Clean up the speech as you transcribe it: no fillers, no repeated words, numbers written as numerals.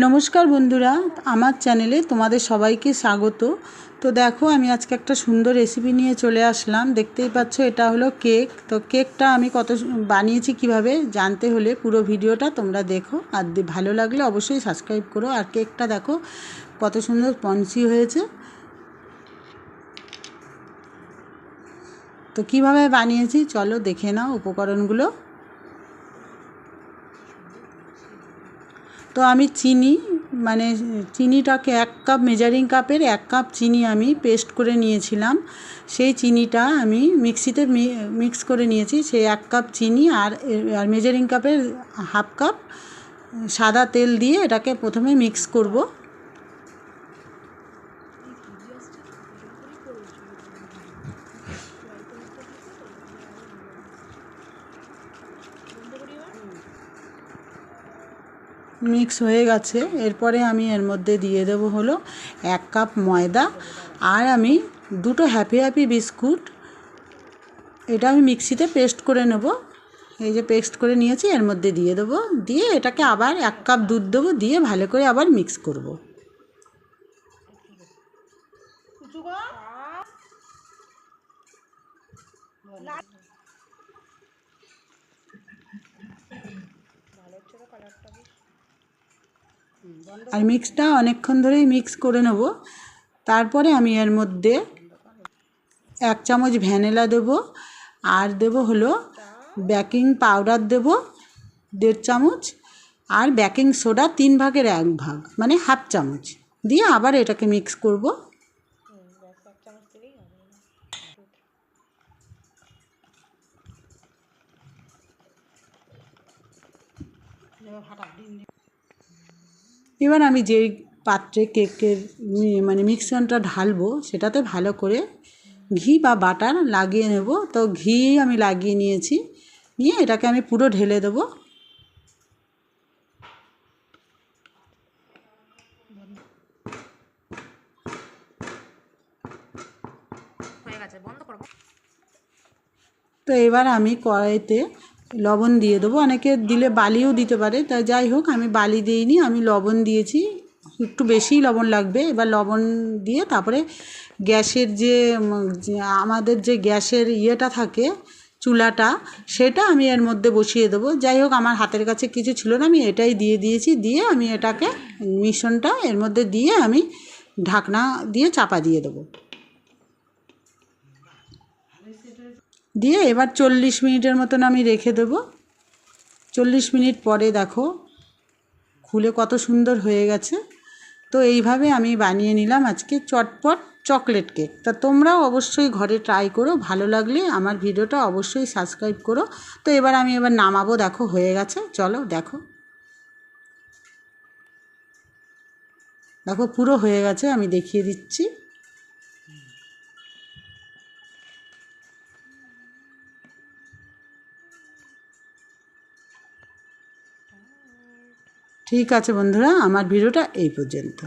নমস্কার বন্ধুরা, আমার চ্যানেলে তোমাদের সবাইকে স্বাগত। তো দেখো, আমি আজকে একটা সুন্দর রেসিপি নিয়ে চলে আসলাম। দেখতেই পাচ্ছ, এটা হলো কেক। তো কেকটা আমি বানিয়েছি কিভাবে জানতে হলে পুরো ভিডিওটা তোমরা দেখো, আর ভালো লাগলে অবশ্যই সাবস্ক্রাইব করো। আর কেকটা দেখো কত সুন্দর স্পঞ্জি হয়েছে। তো কিভাবে বানিয়েছি চলো দেখে নাও উপকরণগুলো। তো আমি চিনিটাকে 1 কাপ, মেজারিং কাপের 1 কাপ চিনি আমি পেস্ট করে নিয়েছিলাম। সেই চিনিটা আমি মিক্সিতে মিক্স করে নিয়েছি। সেই 1 কাপ চিনি আর মেজারিং কাপের 1/2 কাপ সাদা তেল দিয়ে এটাকে প্রথমে মিক্স করব। মিক্স হয়ে গেছে। এরপরে আমি এর মধ্যে দিয়ে দেবো হলো 1 কাপ ময়দা, আর আমি 2টো হ্যাপি হ্যাপি বিস্কুট। এটা আমি মিক্সিতে পেস্ট করে নেব। এই যে পেস্ট করে নিয়েছি, এর মধ্যে দিয়ে দেবো। দিয়ে এটাকে আবার 1 কাপ দুধ দেবো, দিয়ে ভালো করে আবার মিক্স করব। আর মিক্সটা অনেকক্ষণ ধরেই মিক্স করে নেব। তারপরে আমি এর মধ্যে 1 চামচ ভ্যানিলা দেব, আর দেব হলো বেকিং পাউডার দেব 1.5 চামচ, আর বেকিং সোডা 3 ভাগের 1 ভাগ মানে 1/2 চামচ দিয়ে আবার এটাকে মিক্স করব। এবার আমি যেই পাত্রে কেকের মিক্সচারটা ঢালবো সেটাতে ভালো করে ঘি বা বাটার লাগিয়ে নেব। তো ঘি আমি লাগিয়ে নিয়েছি, নিয়ে এটাকে আমি পুরো ঢেলে দেবো। তো এবার আমি কড়াইতে লবণ দিয়ে দেবো। অনেকে দিলে বালিও দিতে পারে, তা যাই হোক আমি বালি দিইনি, আমি লবণ দিয়েছি। একটু বেশিই লবণ লাগবে। এবার লবণ দিয়ে তারপরে গ্যাসের আমাদের যে গ্যাসের ইয়েটা থাকে, চুলাটা, সেটা আমি এর মধ্যে বসিয়ে দেবো। যাই হোক আমার হাতের কাছে কিছু ছিল না, আমি এটাই দিয়ে দিয়েছি। দিয়ে আমি এটাকে মিশ্রণটা এর মধ্যে দিয়ে আমি ঢাকনা দিয়ে চাপা দিয়ে দেবো। দিয়ে এবার 40 মিনিটের মতন আমি রেখে দেবো। 40 মিনিট পরে দেখো খুলে কত সুন্দর হয়ে গেছে। তো এইভাবে আমি বানিয়ে নিলাম আজকে চটপট চকলেট কেক। তা তোমরাও অবশ্যই ঘরে ট্রাই করো, ভালো লাগলে আমার ভিডিওটা অবশ্যই সাবস্ক্রাইব করো। তো এবার আমি নামাবো। দেখো হয়ে গেছে, চলো দেখো। দেখো পুরো হয়ে গেছে, আমি দেখিয়ে দিচ্ছি। ঠিক আছে বন্ধুরা, আমার ভিডিওটা এই পর্যন্ত।